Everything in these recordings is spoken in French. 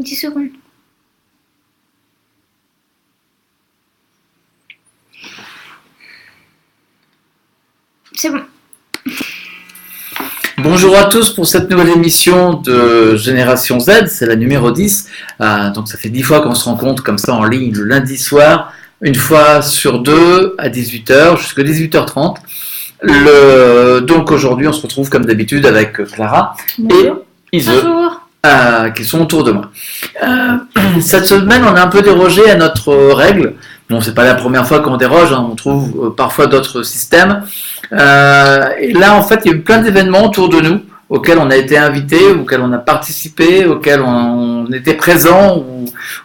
10 secondes. C'est bon. Bonjour à tous pour cette nouvelle émission de Génération Z, c'est la numéro 10. Donc ça fait 10 fois qu'on se rencontre comme ça en ligne le lundi soir, une fois sur deux à 18h jusqu'à 18h30. Donc aujourd'hui on se retrouve comme d'habitude avec Clara Bonjour. et Ise Bonjour. qui sont autour de moi. Cette semaine on a un peu dérogé à notre règle. Bon, c'est pas la première fois qu'on déroge, on trouve parfois d'autres systèmes. Et là, en fait, il y a eu plein d'événements autour de nous auxquels on a été invité, auxquels on a participé, auxquels on était présent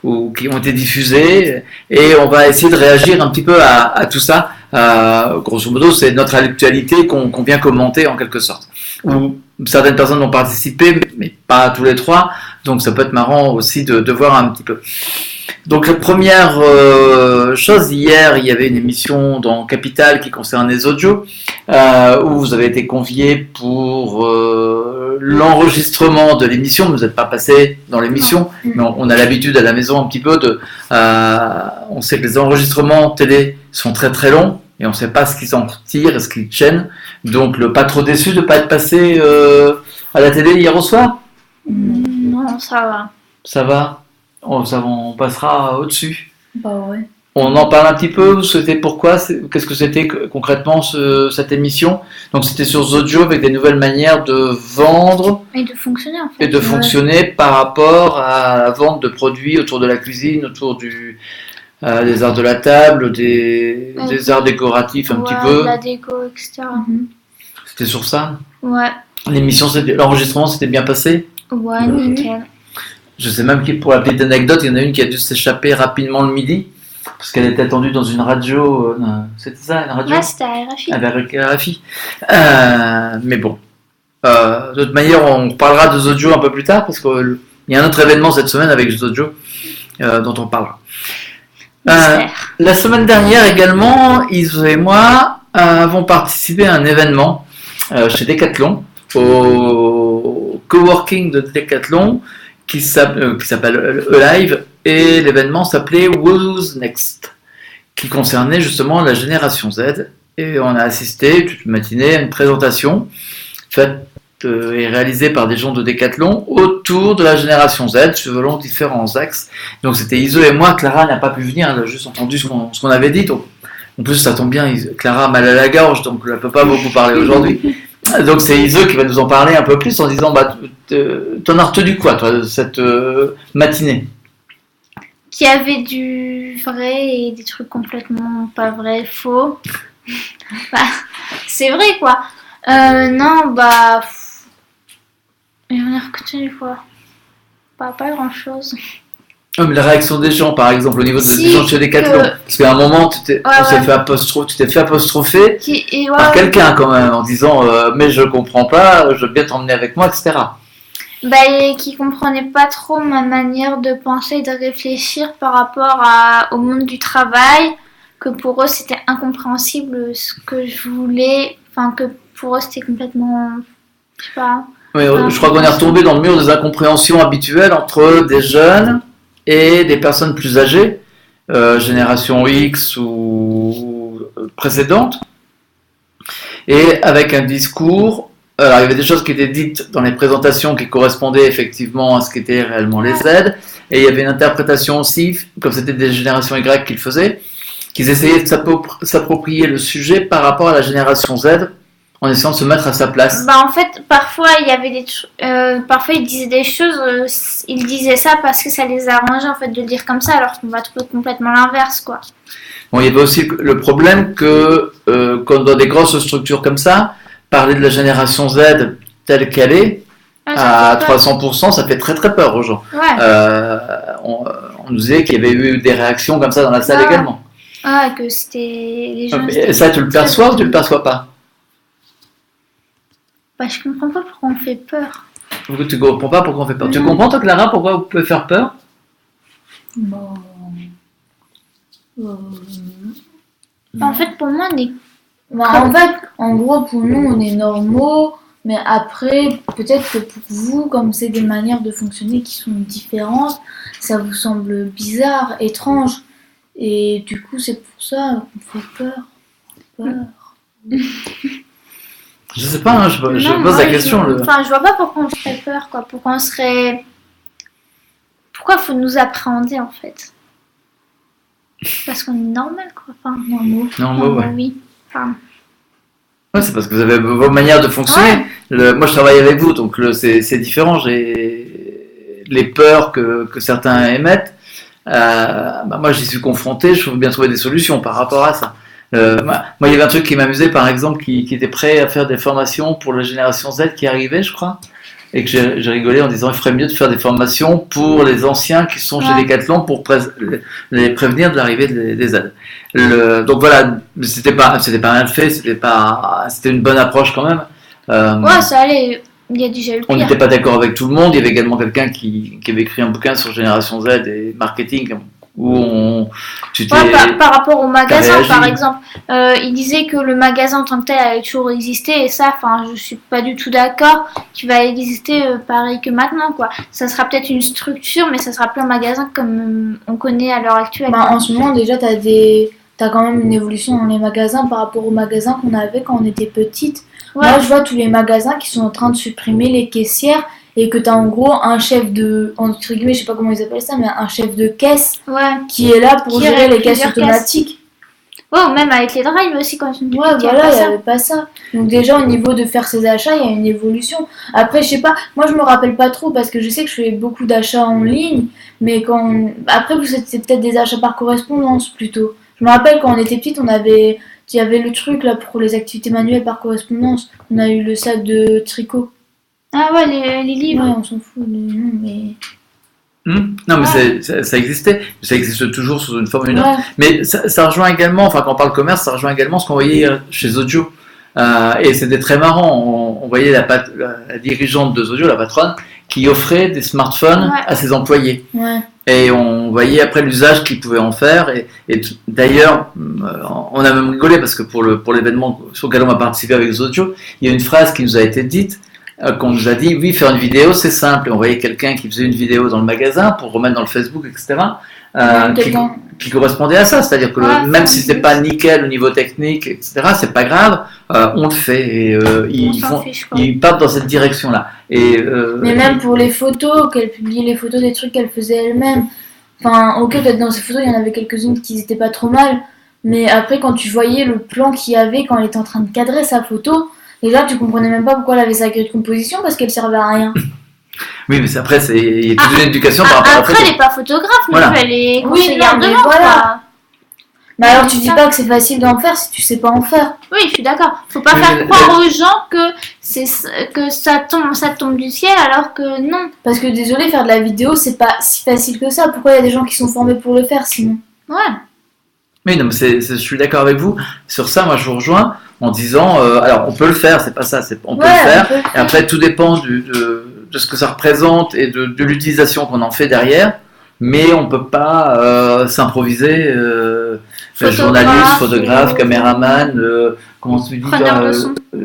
ou qui ont été diffusés. Et on va essayer de réagir un petit peu à tout ça. Grosso modo, c'est notre actualité qu'on vient commenter en quelque sorte. Où certaines personnes ont participé, mais pas tous les trois. Donc ça peut être marrant aussi de voir un petit peu. Donc la première chose, hier il y avait une émission dans Capital qui concerne les audios, où vous avez été conviés pour l'enregistrement de l'émission. Vous n'êtes pas passé dans l'émission, mais on a l'habitude à la maison un petit peu on sait que les enregistrements télé sont très très longs, et on ne sait pas ce qu'ils en retirent et ce qu'ils tiennent. Donc pas trop déçu de ne pas être passé à la télé hier au soir. Non, ça va. Ça va. On passera au-dessus. Bah ouais. On en parle un petit peu. C'était pourquoi qu'est-ce que c'était concrètement cette émission? Donc c'était sur Zodio avec des nouvelles manières de vendre Et de fonctionner en fait. et de fonctionner par rapport à la vente de produits autour de la cuisine, autour des arts de la table, des arts décoratifs un petit peu. La déco, etc. C'était sur ça. Ouais. L'enregistrement s'était bien passé. Ouais, nickel. Je sais même que pour la petite anecdote, il y en a une qui a dû s'échapper rapidement le midi, parce qu'elle était attendue dans une radio. C'était ça, une radio? Ouais, c'était à RFI. Avec RFI. Mais bon. De toute manière, on parlera de Zodio un peu plus tard, parce qu'il y a un autre événement cette semaine avec Zodio dont on parlera. La semaine dernière également, Ise et moi avons participé à un événement chez Decathlon, au coworking de Decathlon, qui s'appelle Alive, et l'événement s'appelait Who's Next, qui concernait justement la génération Z, et on a assisté toute une matinée à une présentation faite et réalisée par des gens de Decathlon autour de la génération Z, selon différents axes. Donc c'était Ise et moi. Clara n'a pas pu venir, elle a juste entendu ce qu'on avait dit, donc en plus ça tombe bien, Clara a mal à la gorge, donc elle ne peut pas beaucoup parler aujourd'hui. Donc c'est Ise qui va nous en parler un peu plus en disant t'en as retenu quoi toi de cette matinée? Qui avait du vrai et des trucs complètement pas vrais, faux. C'est vrai quoi. Non, et on a retenu quoi. Pas grand chose. Oh, mais la réaction des gens, par exemple, au niveau des gens chez Decathlon, parce qu'à un moment, tu t'es fait apostropher par quelqu'un quand même, en disant mais je comprends pas, je veux bien t'emmener avec moi, etc. Et qui comprenaient pas trop ma manière de penser et de réfléchir par rapport au monde du travail, que pour eux c'était incompréhensible ce que je voulais, que pour eux c'était complètement, je sais pas. Oui, je crois qu'on est retombé dans le mur des incompréhensions habituelles entre des jeunes et des personnes plus âgées, génération X ou précédente, et avec un discours. Alors il y avait des choses qui étaient dites dans les présentations qui correspondaient effectivement à ce qu'étaient réellement les Z, et il y avait une interprétation aussi, comme c'était des générations Y qui le faisaient, qu'ils essayaient de s'approprier le sujet par rapport à la génération Z, en essayant de se mettre à sa place. En fait, parfois il y avait parfois ils disaient des choses, ils disaient ça parce que ça les arrangeait en fait de le dire comme ça, alors qu'on va trouver complètement l'inverse quoi. Bon, il y avait aussi le problème que quand dans des grosses structures comme ça, parler de la génération Z telle qu'elle est, à 300%, ça fait très très peur aux gens. Ouais. On nous disait qu'il y avait eu des réactions comme ça dans la salle également. Ah, que c'était les gens. Et ça, tu le perçois ou tu le perçois pas? Je comprends pas pourquoi on fait peur. Tu comprends pas pourquoi on fait peur. Tu comprends toi, Clara, pourquoi vous pouvez faire peur? En fait, pour moi, on est. En gros, pour nous, on est normaux. Mais après, peut-être que pour vous, comme c'est des manières de fonctionner qui sont différentes, ça vous semble bizarre, étrange. Et du coup, c'est pour ça qu'on fait peur. Je sais pas, hein, je Non, pose moi, la question. je vois pas pourquoi on ferait peur, quoi. Pourquoi faut nous appréhender, en fait? Parce qu'on est normal, quoi. Enfin, Normaux, ouais. oui. Enfin, Ouais, c'est parce que vous avez vos manières de fonctionner. Moi, je travaille avec vous, donc c'est différent. J'ai les peurs que certains émettent. Moi, j'y suis confronté. Je veux bien trouver des solutions par rapport à ça. Moi, il y avait un truc qui m'amusait, par exemple, qui était prêt à faire des formations pour la génération Z qui arrivait, je crois. Et que j'ai rigolé en disant il ferait mieux de faire des formations pour les anciens qui sont chez Decathlon pour les prévenir de l'arrivée des Z. Donc voilà, c'était pas mal fait, c'était une bonne approche quand même. ouais, ça allait. Il y a déjà eu le On pire. n'était pas d'accord avec tout le monde. Il y avait également quelqu'un qui avait écrit un bouquin sur Génération Z et marketing où par rapport au magasin, réagi. par exemple, il disait que le magasin en tant que tel avait toujours existé et ça, enfin, je suis pas du tout d'accord qu'il va exister pareil que maintenant, quoi. Ça sera peut-être une structure, mais ça sera plus un magasin comme on connaît à l'heure actuelle. En ce moment, déjà, t'as quand même une évolution dans les magasins par rapport aux magasins qu'on avait quand on était petite. Ouais. Moi, je vois tous les magasins qui sont en train de supprimer les caissières et que t'as en gros un chef de, entre guillemets, je sais pas comment ils appellent ça, mais un chef de caisse qui est là pour Qui gérer les plusieurs caisses automatiques. Ouais, ou même avec les drives aussi quand on était Ouais, petit, voilà, il n'y avait pas ça. Donc déjà, au niveau de faire ses achats, il y a une évolution. Après, je sais pas, moi je me rappelle pas trop parce que je sais que je fais beaucoup d'achats en ligne, mais après, c'est peut-être des achats par correspondance plutôt. Je me rappelle quand on était petite, il y avait le truc là pour les activités manuelles par correspondance. On a eu le sac de tricot. Ah ouais, les livres. Ouais, on s'en fout, mais... Non, mais ça existait. Ça existe toujours sous une forme ou une autre. Ouais. Mais ça rejoint également, enfin, quand on parle commerce, ça rejoint également ce qu'on voyait chez Zodio. Et c'était très marrant. On voyait la dirigeante de Zodio, la patronne, qui offrait des smartphones à ses employés. Ouais. Et on voyait après l'usage qu'ils pouvaient en faire. Et d'ailleurs, on a même rigolé parce que pour l'événement sur lequel on a participé avec Zodio, il y a une phrase qui nous a été dite. Qu'on nous a dit, oui, faire une vidéo, c'est simple. Et on voyait quelqu'un qui faisait une vidéo dans le magasin pour remettre dans le Facebook, etc., qui correspondait à ça. C'est-à-dire que même si c'est pas nickel au niveau technique, etc., c'est pas grave, on le fait. Et ils partent dans cette direction-là. Mais même pour les photos, qu'elle publie les photos des trucs qu'elle faisait elle-même. Enfin, ok, peut-être dans ces photos, il y en avait quelques-unes qui n'étaient pas trop mal. Mais après, quand tu voyais le plan qu'il y avait quand elle était en train de cadrer sa photo, déjà, tu comprenais même pas pourquoi elle avait sa grille de composition parce qu'elle servait à rien. Oui, mais après, il y a toute une éducation par rapport à la photo. Après, elle n'est pas photographe, mais elle est conseillère de voilà. Mais alors, tu dis pas que c'est facile d'en faire si tu sais pas en faire. Oui, je suis d'accord. Faut pas faire croire aux gens que ça tombe du ciel alors que non. Parce que désolé, faire de la vidéo, c'est pas si facile que ça. Pourquoi il y a des gens qui sont formés pour le faire sinon? Ouais. Oui, non, mais je suis d'accord avec vous. Sur ça, moi, je vous rejoins en disant, alors, on peut le faire, c'est pas ça, on peut le faire. Et après, tout dépend de ce que ça représente et de l'utilisation qu'on en fait derrière. Mais on peut pas s'improviser journaliste, photographe, caméraman, comment tu dis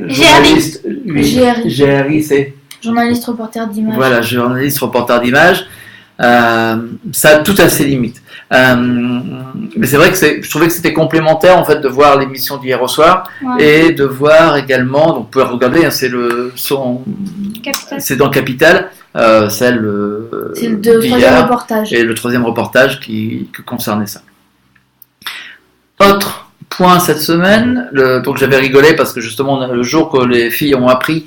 journaliste. GRI, c'est journaliste, reporter d'image. Voilà, journaliste, reporter d'image. Ça a tout à ses limites. Mais c'est vrai que je trouvais que c'était complémentaire en fait de voir l'émission d'hier au soir et de voir également, donc vous pouvez regarder, hein, c'est dans Capital, c'est le troisième reportage. Et le troisième reportage qui concernait ça. Autre point cette semaine, donc j'avais rigolé parce que justement le jour que les filles ont appris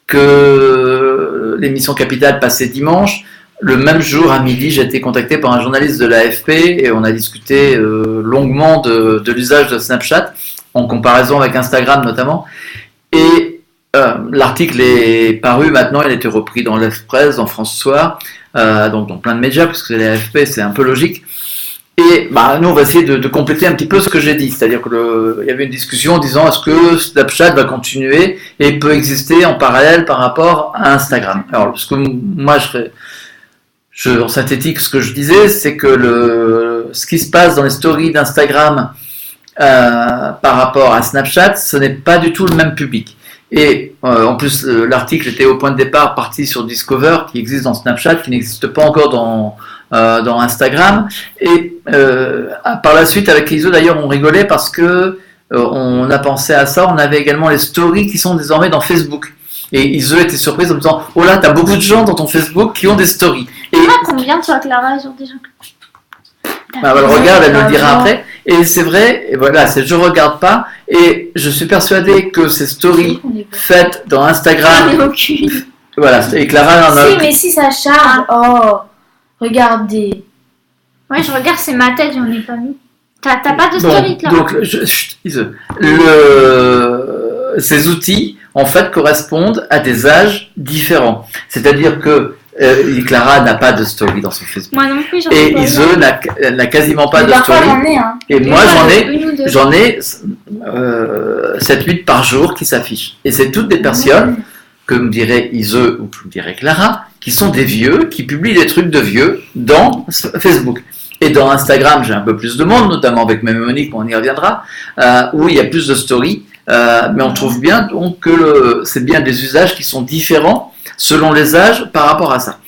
que l'émission Capital passait dimanche, le même jour à midi, j'ai été contacté par un journaliste de l'AFP et on a discuté longuement de l'usage de Snapchat en comparaison avec Instagram notamment. Et l'article est paru maintenant, il a été repris dans l'Express, dans France Soir, donc dans plein de médias puisque l'AFP c'est un peu logique. Et nous on va essayer de compléter un petit peu ce que j'ai dit, c'est-à-dire qu'il y avait une discussion en disant est-ce que Snapchat va continuer et peut exister en parallèle par rapport à Instagram. Alors ce que moi en synthétique, ce que je disais, c'est que ce qui se passe dans les stories d'Instagram par rapport à Snapchat, ce n'est pas du tout le même public. Et en plus, l'article était au point de départ parti sur Discover, qui existe dans Snapchat, qui n'existe pas encore dans Instagram. Et par la suite, avec Iso d'ailleurs, on rigolait parce que on a pensé à ça. On avait également les stories qui sont désormais dans Facebook. Et Iso était surprise en me disant: oh là, t'as beaucoup de gens dans ton Facebook qui ont des stories. Et Combien toi, Clara, sur des gens elle regarde, elle me le dira après. Et c'est vrai, et voilà, je regarde pas. Et je suis persuadé que ces stories faites dans Instagram. J'en ai aucune. Voilà, et Clara en a. Si, mais si ça charge. Oh, regardez. Ouais, je regarde, c'est ma tête, j'en ai pas mis. T'as pas de story, Clara? Donc, ces outils, en fait, correspondent à des âges différents. C'est-à-dire que Clara n'a pas de story dans son Facebook. Moi non plus, Et Ise n'a quasiment pas de parfois, story. j'en ai, hein. Et moi, Une ou j'en ai 7-8 par jour qui s'affichent. Et c'est toutes des personnes, comme dirait Ise ou comme dirait Clara, qui sont des vieux, qui publient des trucs de vieux dans Facebook. Et dans Instagram, j'ai un peu plus de monde, notamment avec Monique, on y reviendra, où il y a plus de stories. Mais on trouve bien donc que c'est bien des usages qui sont différents selon les âges par rapport à ça.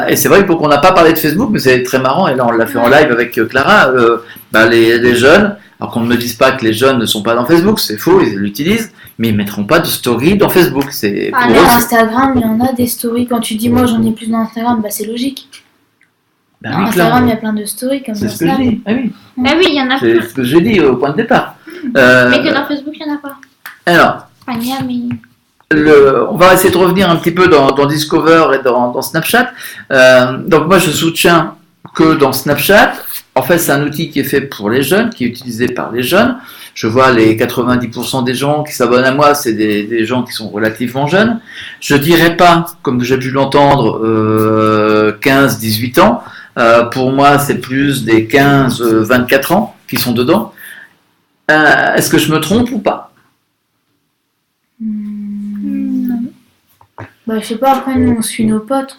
Et c'est vrai que qu'on n'a pas parlé de Facebook, mais c'est très marrant, et là on l'a fait en live avec Clara, les jeunes, alors qu'on ne me dise pas que les jeunes ne sont pas dans Facebook, c'est faux, ils l'utilisent, mais ils ne mettront pas de story dans Facebook. C'est pour eux, Instagram, il y en a des stories. Quand tu dis moi j'en ai plus dans Instagram, bah c'est logique. oui, Instagram, il y a plein de stories comme ça. C'est ce que je dis. Ah oui. Ah oui, il y en a C'est plus. ce que j'ai dit au point de départ. Mais que dans Facebook, il n'y en a pas. Alors, on va essayer de revenir un petit peu dans Discover et dans Snapchat. Donc moi, je soutiens que dans Snapchat, en fait, c'est un outil qui est fait pour les jeunes, qui est utilisé par les jeunes. Je vois les 90% des gens qui s'abonnent à moi, c'est des gens qui sont relativement jeunes. Je dirais pas, comme j'ai pu l'entendre, 15-18 ans. Pour moi, c'est plus des 15-24 ans qui sont dedans. Est-ce que je me trompe ou pas? Non. Bah, je sais pas, après, nous, on suit nos potes.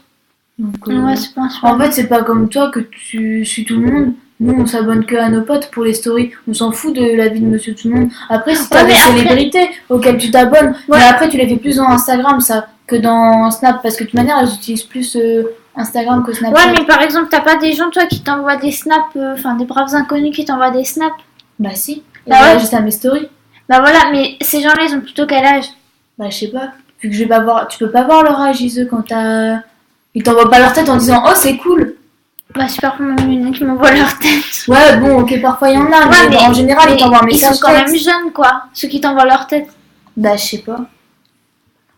Donc, Ouais, c'est pas en fait, c'est pas comme toi que tu suis tout le monde. Nous, on s'abonne que à nos potes pour les stories. On s'en fout de la vie de monsieur tout le monde. Après, si t'as des célébrités auxquelles tu t'abonnes, mais après, tu les fais plus dans Instagram, ça, que dans Snap. Parce que de toute manière, elles utilisent plus Instagram que Snapchat. Ouais, mais par exemple, t'as pas des gens, toi, qui t'envoient des snaps, des braves inconnus qui t'envoient des snaps? Bah, si. Bah ouais. Juste à mes stories. Bah voilà, mais ces gens-là, ils ont plutôt quel âge? Bah, je sais pas. Vu que je vais pas voir. Tu peux pas voir leur âge, Ise, quand t'as. Ils t'envoient pas leur tête en disant oh, c'est cool. Bah, c'est pas pour mon qui m'envoient leur tête. Ouais, bon, ok, parfois il y en a, Ouais, mais en général, ils t'envoient un Ils message. sont quand même jeunes, quoi, ceux qui t'envoient leur tête. Bah, je sais pas.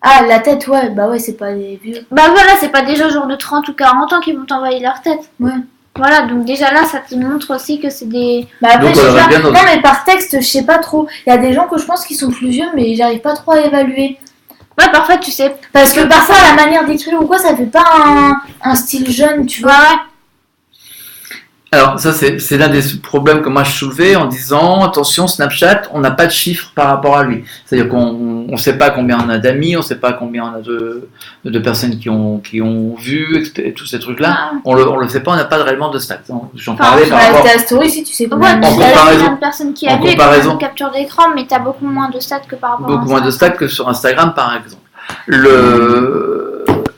Ah, la tête, ouais, bah ouais, c'est pas des vieux. Bah voilà, c'est pas déjà genre de 30 ou 40 ans qui vont t'envoyer leur tête. Ouais. Voilà, donc déjà là, ça te montre aussi que c'est des... Bah après, Donc, je sais on aurait pas. bien Non, notre- mais par texte, je sais pas trop. Il y a des gens que je pense qui sont plus vieux, mais j'arrive pas trop à évaluer. Ouais, parfois, tu sais... Parce que parfois, la manière d'écrire ou quoi, ça fait pas un style jeune, tu Ouais, vois. ouais. Alors ça c'est l'un des problèmes que moi je soulevais en disant attention Snapchat, on n'a pas de chiffres par rapport à lui. C'est-à-dire qu'on ne sait pas combien on a d'amis, on ne sait pas combien on a de personnes qui ont vu et tous ces trucs-là. Ah. On le sait pas, on n'a pas réellement de stats. J'en Enfin, parlais par Bah, rapport. ta story, si tu sais pas. Ouais, En tu sais, comparaison- plein de personnes qui en avaient comparaison- une capture d'écran, mais t'as beaucoup moins de stats que par rapport à Beaucoup moins de Insta. stats que sur Instagram par exemple.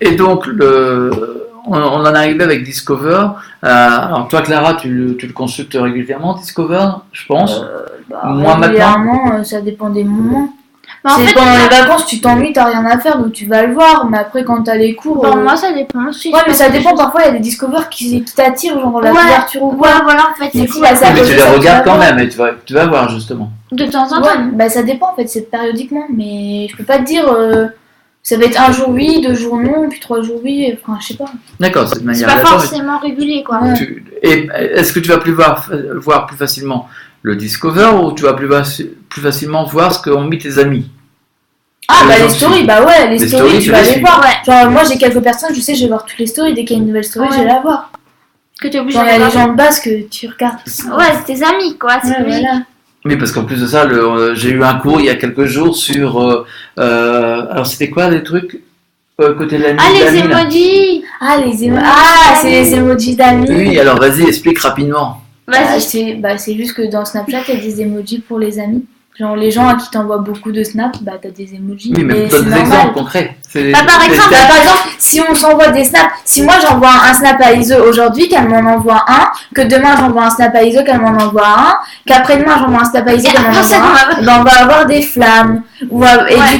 Et donc on en est arrivé avec Discover. Alors toi Clara, tu le consultes régulièrement Discover, je pense. Bah, Moi, régulièrement, ça dépend des moments. Mais en C'est fait, pendant les vacances, tu t'ennuies, t'as rien à faire, donc tu vas le voir. Mais après, quand t'as les cours. bon, moi, ça dépend aussi. Ouais, mais ça dépend. Parfois, il y a des discovers qui t'attirent, genre la Ouais. couverture ou Ouais, quoi. voilà, en fait, Du c'est coup, ça. bah, ça- Mais tu les ça, tu regardes vas quand voir. même et tu vas voir justement. De temps en temps. Ouais, bah ça dépend en fait, c'est périodiquement. Mais je peux pas te dire. Ça va être un jour oui, 2 jours non, puis 3 jours oui. Enfin, je sais pas. D'accord, c'est de C'est manière pas aléatoire, forcément régulier, quoi. Ouais. Et est-ce que tu vas plus voir plus facilement le Discover ou tu vas plus facilement voir ce qu'ont mis tes amis? Ah, Les bah gens les qui stories, suivent. bah ouais, les Les stories, stories, tu tu vas les les suis. voir. Ouais. Genre, moi j'ai quelques personnes, je sais, je vais voir toutes les stories. Dès qu'il y a une nouvelle story, Ouais. je vais la voir. Que t'es obligé Genre, il y a de les regarder. gens de base que tu regardes. Ouais, c'est tes amis, quoi. C'est Ouais, logique. voilà. Oui, parce qu'en plus de ça, j'ai eu un cours il y a quelques jours sur. Alors, c'était quoi les trucs côté de l'ami? Ah, les d'Ami, là. emojis! Ah, c'est les emojis d'amis. Oui, alors vas-y, explique rapidement. Bah, Vas-y. c'est juste que dans Snapchat, il y a des emojis pour les amis. Genre les gens à qui t'envoient beaucoup de snaps, bah t'as des emojis. Oui, mais c'est donne des normal. exemples concrets. Par exemple, Si on s'envoie des snaps, si moi j'envoie un snap à Iso aujourd'hui, qu'elle m'en envoie un, que demain j'envoie un snap à Iso, qu'elle m'en envoie un, qu'après-demain j'envoie un snap à Iso, qu'elle m'en envoie un, ben on va avoir des flammes. Du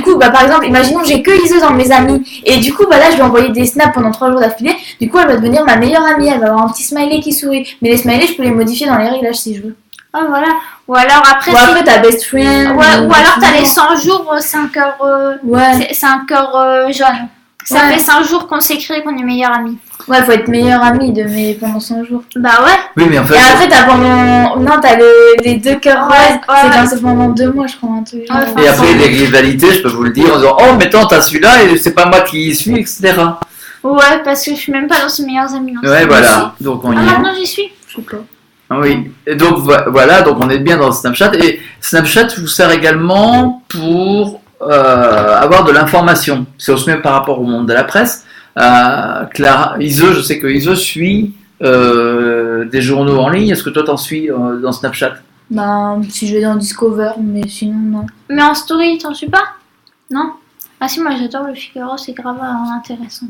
coup, bah par exemple, imaginons j'ai que Iso dans mes amis, et du coup, bah là je vais envoyer des snaps pendant 3 jours d'affilée, du coup elle va devenir ma meilleure amie, elle va avoir un petit smiley qui sourit. Mais les smileys, je peux les modifier dans les réglages si je veux. Ah voilà. Ou alors après, t'as best friend. Ou alors t'as les 100 jours, c'est un cœur jaune. Ça fait 5 jours qu'on s'écrit qu'on est meilleurs amis. Ouais, faut être meilleur ami pendant 100 jours. Bah ouais. Oui, mais en fait. Et après, t'as les 2 cœurs roses. C'est pendant 2 mois, je crois, un truc. Et après, les rivalités, je peux vous le dire en disant oh, mais attends, t'as celui-là et c'est pas moi qui y suis, etc. Ouais, parce que je suis même pas dans ses meilleurs amis. Ouais, voilà. Donc on y est. Maintenant j'y suis. Je sais pas. Oui, et donc voilà, donc on est bien dans Snapchat. Et Snapchat vous sert également pour avoir de l'information. Si on se met par rapport au monde de la presse, je sais que Iso suit des journaux en ligne. Est-ce que toi t'en suis dans Snapchat? Bah, si je vais dans Discover, mais sinon, non. Mais en story, t'en suis pas? Non? Ah si, moi j'adore le Figaro, c'est grave intéressant.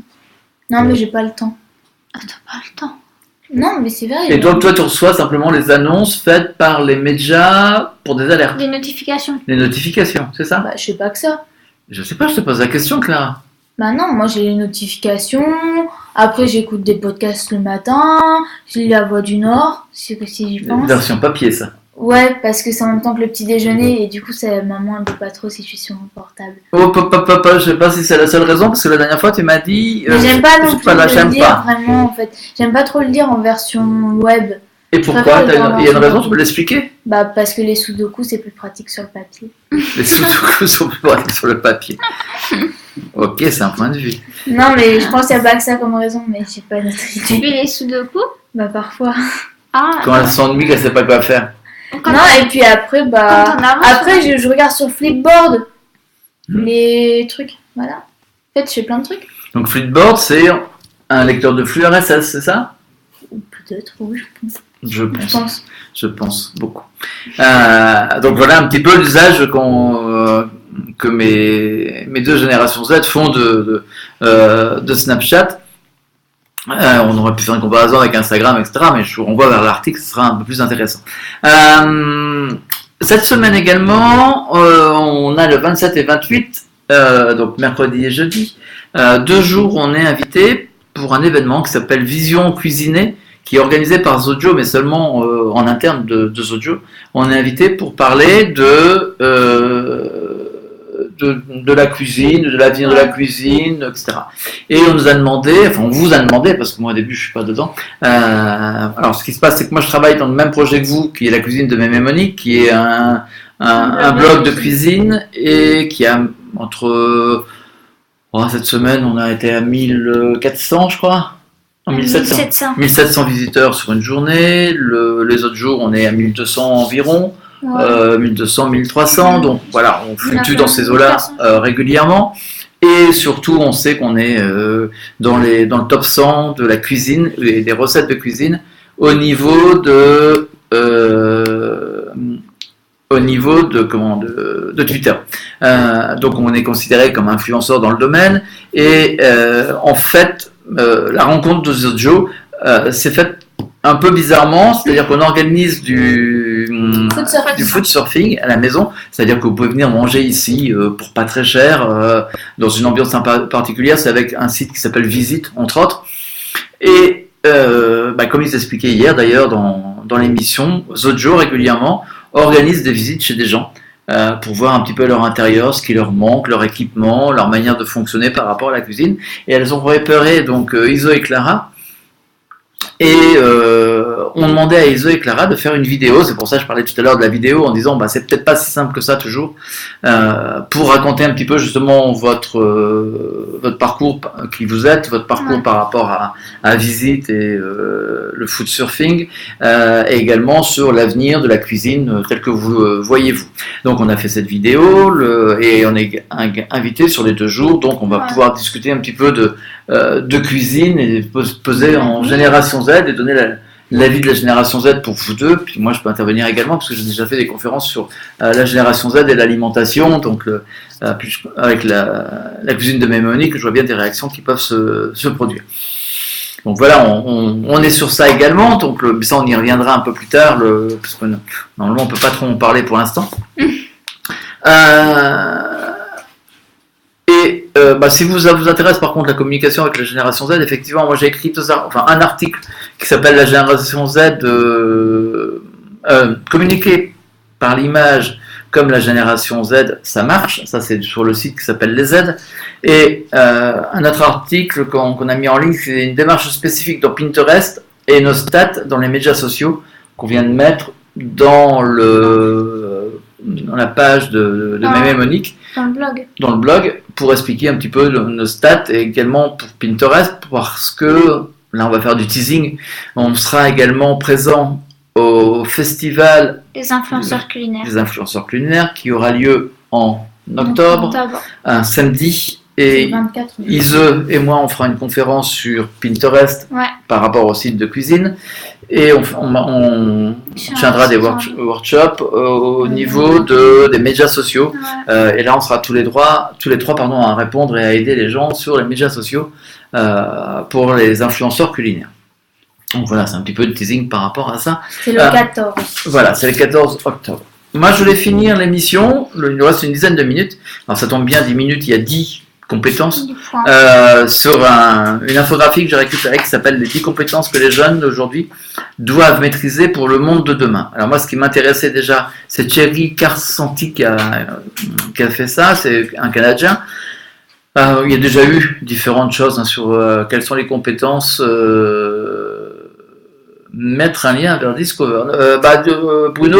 Non, mais j'ai pas le temps. Ah, t'as pas le temps? Non, mais c'est vrai. Et donc toi tu reçois simplement les annonces faites par les médias pour des alertes. Des notifications. Les notifications, c'est ça? Bah, je sais pas que ça. Je sais pas, je te pose la question, Clara. Bah non, moi j'ai les notifications. Après j'écoute des podcasts le matin. Je lis La Voix du Nord, si j'y pense. Version papier, ça. Ouais, parce que c'est en même temps que le petit déjeuner et du coup maman elle veut pas trop si je suis sur mon portable. Oh papa, je sais pas si c'est la seule raison parce que la dernière fois tu m'as dit. Mais j'aime pas non plus le lire pas. vraiment en fait. J'aime pas trop le lire en version web. Et pourquoi? Il y a une raison, tu peux l'expliquer? Bah parce que les sudoku c'est plus pratique sur le papier. Les sudoku sont plus pratiques sur le papier. Ok, c'est un point de vue. Non mais je pense qu'il y a pas que ça comme raison, mais j'ai pas une autre Tu idée. fais les sudoku? Bah parfois. Ah. Quand elle s'ennuie, qu'elle sait pas quoi faire. Non, et puis après, je regarde sur Flipboard les trucs, voilà. En fait, je fais plein de trucs. Donc Flipboard, c'est un lecteur de flux RSS, c'est ça? Peut-être, oui, je pense. Je pense beaucoup. Donc voilà un petit peu l'usage que mes deux générations Z font de Snapchat. On aurait pu faire une comparaison avec Instagram, etc. Mais je vous renvoie vers l'article, ce sera un peu plus intéressant. Cette semaine également, on a le 27 et 28, donc mercredi et jeudi. 2 jours, on est invité pour un événement qui s'appelle Vision Cuisinée, qui est organisé par Zojo, mais seulement en interne de Zojo. On est invité pour parler de la cuisine, de l'avenir de la cuisine, etc. Et on nous a demandé, enfin on vous a demandé, parce que moi au début je suis pas dedans. Alors ce qui se passe, c'est que moi je travaille dans le même projet que vous, qui est la cuisine de Mémé et Monique, qui est un blog de cuisine et qui a cette semaine on a été à 1400 je crois. 1700 visiteurs sur une journée. Les autres jours on est à 1200 environ. 1200, 1300, donc voilà, on fluctue dans ces eaux-là régulièrement. Et surtout, on sait qu'on est dans le top 100 de la cuisine et des recettes de cuisine au niveau de Twitter. Donc on est considéré comme influenceur dans le domaine. Et en fait, la rencontre de Zojo s'est faite un peu bizarrement, c'est-à-dire qu'on organise du food surfing à la maison, c'est-à-dire que vous pouvez venir manger ici pour pas très cher, dans une ambiance particulière, c'est avec un site qui s'appelle Visite, entre autres. Et comme ils expliquaient hier d'ailleurs dans l'émission, Zojo régulièrement organise des visites chez des gens pour voir un petit peu leur intérieur, ce qui leur manque, leur équipement, leur manière de fonctionner par rapport à la cuisine. Et elles ont préparé donc Iso et Clara. Et on demandait à Iso et Clara de faire une vidéo, c'est pour ça que je parlais tout à l'heure de la vidéo en disant c'est peut-être pas si simple que ça toujours, pour raconter un petit peu justement votre parcours, qui vous êtes, votre parcours par rapport à Visite et le food surfing, et également sur l'avenir de la cuisine telle que vous voyez-vous. Donc on a fait cette vidéo et on est invité sur les 2 jours, donc on va pouvoir discuter un petit peu de cuisine et poser en génération Z et donner l'avis de la génération Z pour vous deux, puis moi je peux intervenir également parce que j'ai déjà fait des conférences sur la génération Z et l'alimentation, donc avec la cuisine de Mémonique, je vois bien des réactions qui peuvent se produire. Donc voilà, on est sur ça également, donc ça on y reviendra un peu plus tard, parce que normalement on peut pas trop en parler pour l'instant. Si ça vous intéresse par contre la communication avec la génération Z, effectivement, moi j'ai écrit un article qui s'appelle La génération Z, communiquer par l'image comme la génération Z, ça marche. Ça c'est sur le site qui s'appelle Les Z. Et un autre article qu'on a mis en ligne, c'est une démarche spécifique dans Pinterest et nos stats dans les médias sociaux qu'on vient de mettre dans la page de Mémonique. Dans le blog, pour expliquer un petit peu nos stats et également pour Pinterest, parce que là on va faire du teasing, on sera également présent au festival des influenceurs culinaires qui aura lieu en octobre, un samedi, et 24, Ise et moi on fera une conférence sur Pinterest par rapport au site de cuisine. Et on tiendra des workshops au niveau des médias sociaux. Et là, on sera tous les trois à répondre et à aider les gens sur les médias sociaux pour les influenceurs culinaires. Donc voilà, c'est un petit peu de teasing par rapport à ça. C'est le 14. Voilà, c'est le 14 octobre. Moi, je voulais finir l'émission. Il nous reste une dizaine de minutes. Alors, ça tombe bien, 10 minutes, il y a 10 compétences sur une infographie que j'ai récupérée qui s'appelle les 10 compétences que les jeunes d'aujourd'hui doivent maîtriser pour le monde de demain. Alors moi, ce qui m'intéressait déjà, c'est Thierry Karsanti qui a fait ça, c'est un Canadien. Il y a déjà eu différentes choses sur quelles sont les compétences, mettre un lien vers Discover. Bruno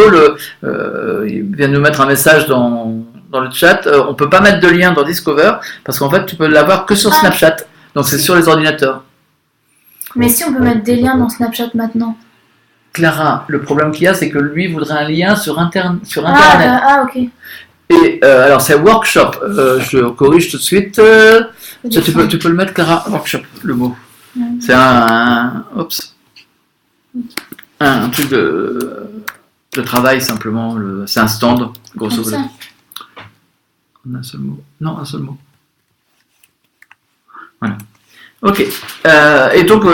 il vient de nous mettre un message dans le chat, on peut pas mettre de lien dans Discover parce qu'en fait tu peux l'avoir que sur Snapchat, donc c'est sur les ordinateurs. Mais si on peut mettre des liens dans Snapchat maintenant. Clara, le problème qu'il y a, c'est que lui voudrait un lien sur Internet. Ok. Et alors c'est workshop, je corrige tout de suite, tu peux le mettre Clara, workshop, le mot. C'est un truc de travail simplement, c'est un stand, grosso modo. Un seul mot. Non, un seul mot. Voilà. Ok. Et donc,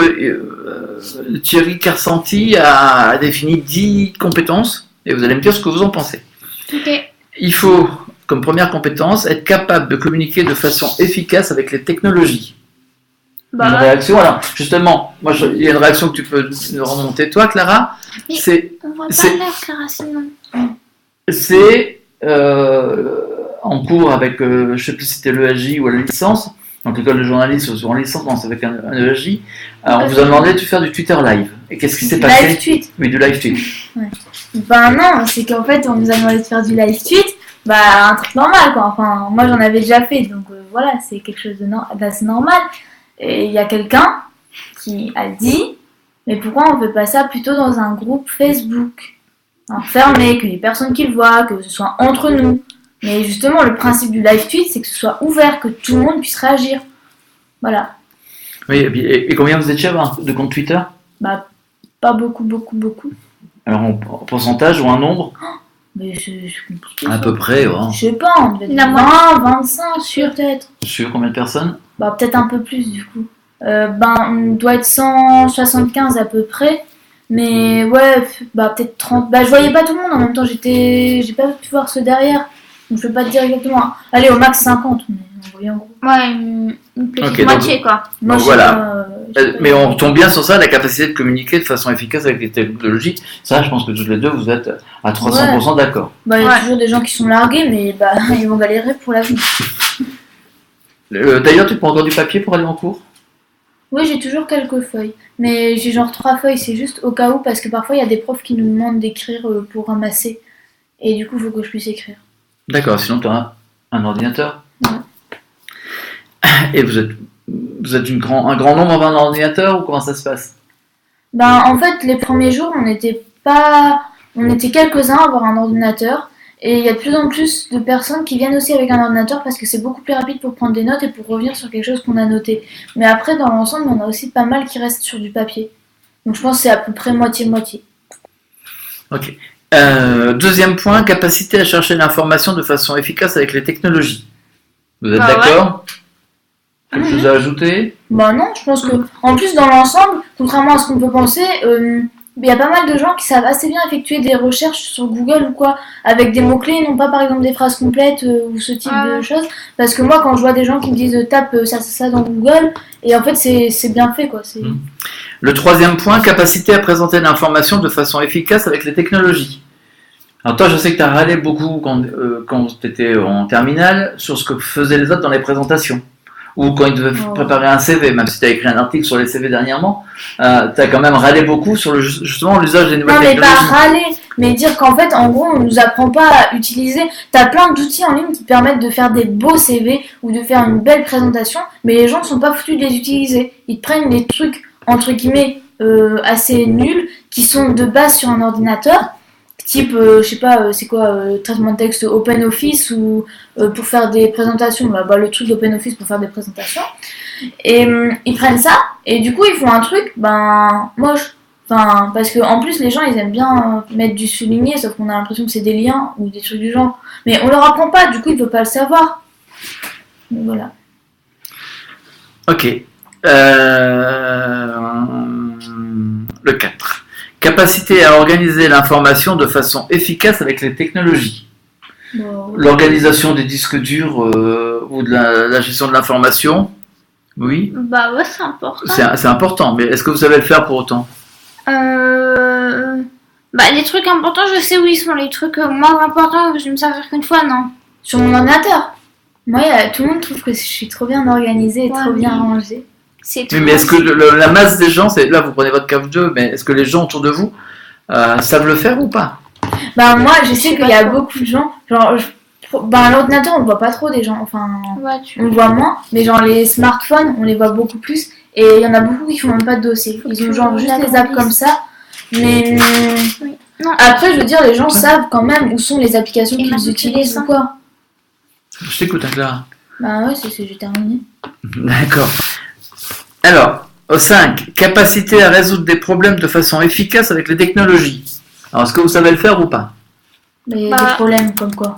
Thierry Karsanti a défini 10 compétences, et vous allez me dire ce que vous en pensez. Ok. Il faut, comme première compétence, être capable de communiquer de façon efficace avec les technologies. Une réaction, alors, justement, il y a une réaction que tu peux nous remonter, toi, Clara. Mais on voit pas l'heure, Clara, sinon. C'est en cours avec, je ne sais plus si c'était l'ESJ ou la licence, donc l'école de journalisme, ou en licence, non, c'est avec un ESJ. On vous a demandé de faire du Twitter live. Et qu'est-ce qui s'est passé? Live tweet. Oui, du live tweet. Ouais. Non, c'est qu'en fait, on nous a demandé de faire du live tweet, un truc normal, quoi. Enfin, moi, j'en avais déjà fait, donc voilà, c'est quelque chose d'assez normal. Et il y a quelqu'un qui a dit, mais pourquoi on ne fait pas ça plutôt dans un groupe Facebook? Alors, fermé, qu'il n'y ait personne qui le voit, que ce soit entre nous. Mais justement, le principe du live tweet, c'est que ce soit ouvert, que tout le monde puisse réagir. Voilà. Oui, et combien vous étiez de compte Twitter? Pas beaucoup. Alors, en pourcentage ou un nombre? Mais c'est compliqué. À peu près, ouais. Je sais pas, on devait être 20, 25, peut-être. Sur combien de personnes? Peut-être un peu plus, du coup. On doit être 175 à peu près. Mais ouais, peut-être 30. Je voyais pas tout le monde en même temps, j'ai pas pu voir ceux derrière. Donc je peux pas te dire exactement. Allez, au max 50, mais on voyait en gros. Ouais, une petite moitié, quoi. Moi, voilà. Mais on tombe bien sur ça, la capacité de communiquer de façon efficace avec les technologies. Ça, je pense que toutes les deux, vous êtes à 300% d'accord. Il y a toujours des gens qui sont largués, mais ils vont galérer pour l'avenir. D'ailleurs, tu prends encore du papier pour aller en cours? Oui, j'ai toujours quelques feuilles. Mais j'ai genre 3 feuilles, c'est juste au cas où, parce que parfois il y a des profs qui nous demandent d'écrire pour ramasser. Et du coup, il faut que je puisse écrire. D'accord, sinon tu as un ordinateur? Ouais. Et vous êtes un grand nombre avec un ordinateur ou comment ça se passe? En fait, les premiers jours, on était quelques-uns à avoir un ordinateur. Et il y a de plus en plus de personnes qui viennent aussi avec un ordinateur parce que c'est beaucoup plus rapide pour prendre des notes et pour revenir sur quelque chose qu'on a noté. Mais après, dans l'ensemble, on a aussi pas mal qui restent sur du papier. Donc je pense que c'est à peu près moitié-moitié. Ok. Deuxième point, capacité à chercher l'information de façon efficace avec les technologies. Vous êtes d'accord? Quelque chose à ajouter? Bah non, je pense que, en plus, dans l'ensemble, contrairement à ce qu'on peut penser, il y a pas mal de gens qui savent assez bien effectuer des recherches sur Google ou quoi, avec des mots-clés, non pas par exemple des phrases complètes ou ce type de choses. Parce que moi, quand je vois des gens qui me disent tape ça dans Google, et en fait, c'est bien fait, quoi. Le troisième point, capacité à présenter l'information de façon efficace avec les technologies. Alors toi, je sais que tu as râlé beaucoup quand tu étais en terminale sur ce que faisaient les autres dans les présentations. Ou quand ils devaient préparer un CV, même si tu as écrit un article sur les CV dernièrement, tu as quand même râlé beaucoup sur justement l'usage des nouvelles technologies. Non, mais pas râler, mais dire qu'en fait, en gros, on nous apprend pas à utiliser. Tu as plein d'outils en ligne qui permettent de faire des beaux CV ou de faire une belle présentation, mais les gens ne sont pas foutus de les utiliser. Ils te prennent des trucs, entre guillemets, assez nuls, qui sont de base sur un ordinateur, type, je sais pas, c'est quoi, traitement de texte OpenOffice ou pour faire des présentations, le truc d'OpenOffice pour faire des présentations. Et ils prennent ça, et du coup ils font un truc, moche. Enfin, parce que en plus les gens ils aiment bien mettre du souligné, sauf qu'on a l'impression que c'est des liens ou des trucs du genre. Mais on leur apprend pas, du coup ils peuvent pas le savoir. Donc voilà. Ok. Le 4. Capacité à organiser l'information de façon efficace avec les technologies. L'organisation des disques durs ou de la gestion de l'information. Oui. Bah ouais, c'est important. C'est important, mais est-ce que vous savez le faire pour autant? Les trucs importants, je sais où ils sont. Les trucs moins importants que je vais me servir qu'une fois, non. Sur mon ordinateur. Moi, tout le monde trouve que je suis trop bien organisée et trop bien rangée. Mais est-ce que la masse des gens, là vous prenez votre café 2, mais est-ce que les gens autour de vous savent le faire ou pas? Moi je sais qu'il y a beaucoup de gens, genre l'ordinateur on le voit pas trop des gens, enfin on le voit moins, mais genre les smartphones on les voit beaucoup plus, et il y en a beaucoup qui font même pas de dossier, ils ont genre juste les apps comme ça, mais après je veux dire les gens savent quand même où sont les applications qu'ils utilisent ou quoi. Je t'écoute, Clara. Ouais, j'ai terminé. D'accord. Alors, au 5, capacité à résoudre des problèmes de façon efficace avec les technologies. Alors, est-ce que vous savez le faire ou pas? Mais des problèmes comme quoi?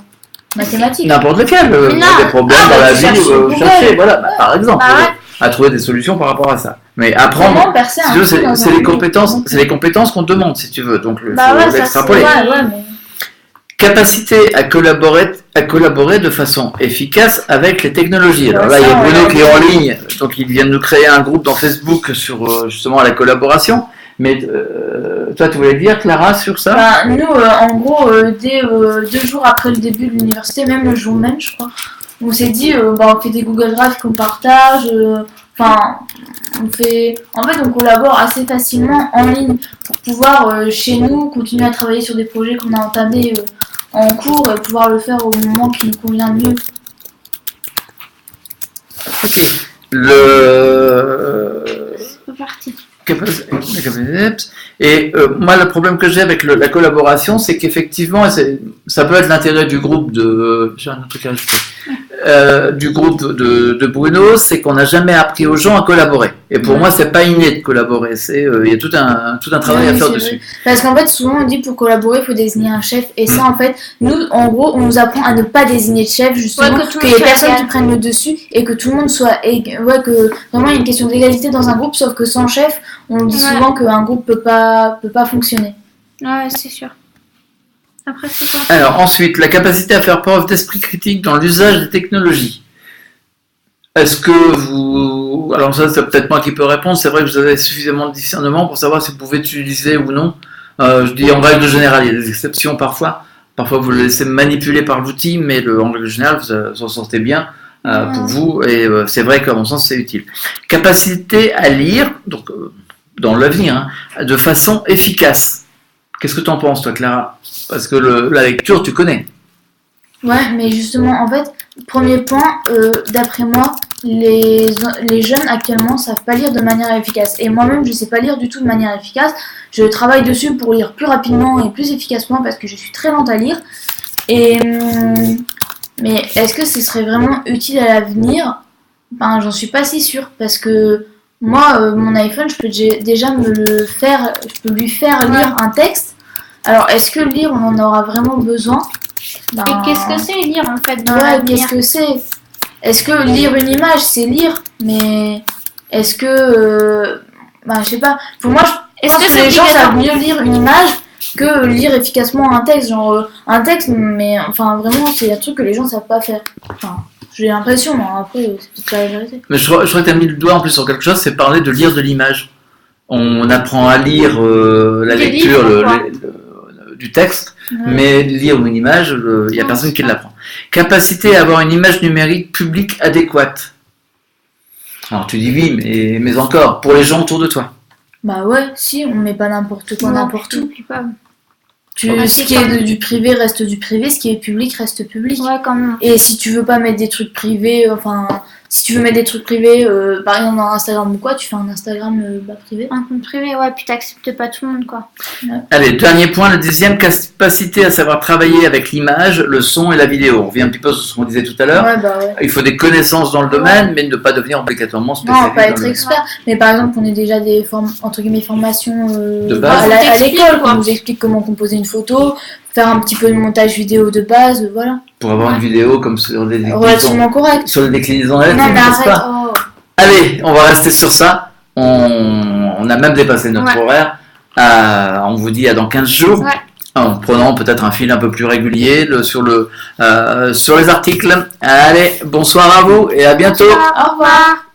Mathématiques. N'importe lequel. Des problèmes dans la vie, chercher, voilà, par exemple, à trouver des solutions par rapport à ça. Mais apprendre, c'est les compétences qu'on te demande, si tu veux. Donc, il faut l'extrapoler. Capacité à collaborer de façon efficace avec les technologies. Alors là, il y a Bruno qui est en ligne, donc il vient de nous créer un groupe dans Facebook sur justement la collaboration. Mais toi, tu voulais dire, Clara, sur ça? Nous, en gros, dès 2 jours après le début de l'université, même le jour même, je crois, on s'est dit, on fait des Google Drive qu'on partage, on collabore assez facilement en ligne pour pouvoir, chez nous, continuer à travailler sur des projets qu'on a entamés en cours et pouvoir le faire au moment qui nous convient mieux. Ok. C'est parti. Et moi, le problème que j'ai avec la collaboration, c'est qu'effectivement, ça peut être l'intérêt du groupe j'ai un autre truc à ajouter. Du groupe de Bruno, c'est qu'on n'a jamais appris aux gens à collaborer. Et pour moi, c'est pas inné de collaborer. Il y a tout un travail à faire dessus. Vrai. Parce qu'en fait, souvent on dit pour collaborer, il faut désigner un chef. Et ça, en fait, nous, en gros, on nous apprend à ne pas désigner de chef, justement, qu'il y ait personne qui prenne le dessus et que tout le monde soit. Que vraiment il y a une question d'égalité dans un groupe, sauf que sans chef, on dit souvent qu'un groupe peut pas fonctionner. Ouais, c'est sûr. Après, c'est quoi? Alors ensuite, la capacité à faire preuve d'esprit critique dans l'usage des technologies. Est-ce que vous... Alors ça, c'est peut-être moi qui peux répondre. C'est vrai que vous avez suffisamment de discernement pour savoir si vous pouvez utiliser ou non. Je dis en règle générale, il y a des exceptions parfois. Parfois, vous le laissez manipuler par l'outil, mais en règle générale, vous en sortez bien pour vous. Et c'est vrai qu'à mon sens, c'est utile. Capacité à lire, donc dans l'avenir, de façon efficace. Qu'est-ce que tu en penses, toi, Clara? Parce que la lecture, tu connais. Ouais, mais justement, en fait, premier point, d'après moi, les jeunes actuellement savent pas lire de manière efficace. Et moi-même, je sais pas lire du tout de manière efficace. Je travaille dessus pour lire plus rapidement et plus efficacement parce que je suis très lente à lire. Mais est-ce que ce serait vraiment utile à l'avenir? J'en suis pas si sûre parce que Moi, mon iPhone, je peux déjà je peux lui faire lire un texte. Alors, est-ce que lire, on en aura vraiment besoin? Et qu'est-ce que c'est lire en fait dans Ouais, l'avenir? qu'est-ce que c'est? Est-ce que lire une image, c'est lire? Mais est-ce que... je sais pas. Pour moi, je pense que les gens savent mieux lire une image que lire efficacement un texte. Genre, un texte, mais enfin, vraiment, c'est un truc que les gens savent pas faire. Enfin, j'ai l'impression, hein. Après, c'est peut-être pas la vérité. Mais je crois que tu as mis le doigt en plus sur quelque chose, c'est parler de lire de l'image. On apprend à lire la Des lecture livres, du texte, Ouais. mais lire une image, il n'y a personne qui l'apprend. Capacité à avoir une image numérique publique adéquate. Alors tu dis oui, mais encore, pour les gens autour de toi. Bah ouais, si, on met pas n'importe quoi, n'importe où. Ce qui est du privé reste du privé, ce qui est public reste public. Ouais, quand même. Et si tu veux pas mettre des trucs privés, si tu veux mettre des trucs privés, par exemple dans Instagram ou quoi, tu fais un Instagram privé. Un compte privé, ouais, puis t'acceptes pas tout le monde, quoi. Ouais. Allez, dernier point, le 10e, capacité à savoir travailler avec l'image, le son et la vidéo. On revient un petit peu sur ce qu'on disait tout à l'heure. Ouais, bah ouais. Il faut des connaissances dans le domaine, mais ne pas devenir obligatoirement spécialiste. Non, pas être dans le- expert, mais par exemple, on est déjà des entre guillemets formations De base. à l'école, quoi. on nous explique comment composer une photo, faire un petit peu de montage vidéo de base, voilà. Pour avoir une vidéo comme sur les déclinaisons, Relativement correct. sur les déclinaisons Non, électives, mais n'est-ce pas? arrête. Oh. Allez, on va rester sur ça. On a même dépassé notre horaire. On vous dit à dans 15 jours. Ouais. En prenant peut-être un fil un peu plus régulier sur les articles. Allez, bonsoir à vous et à bientôt. Au revoir.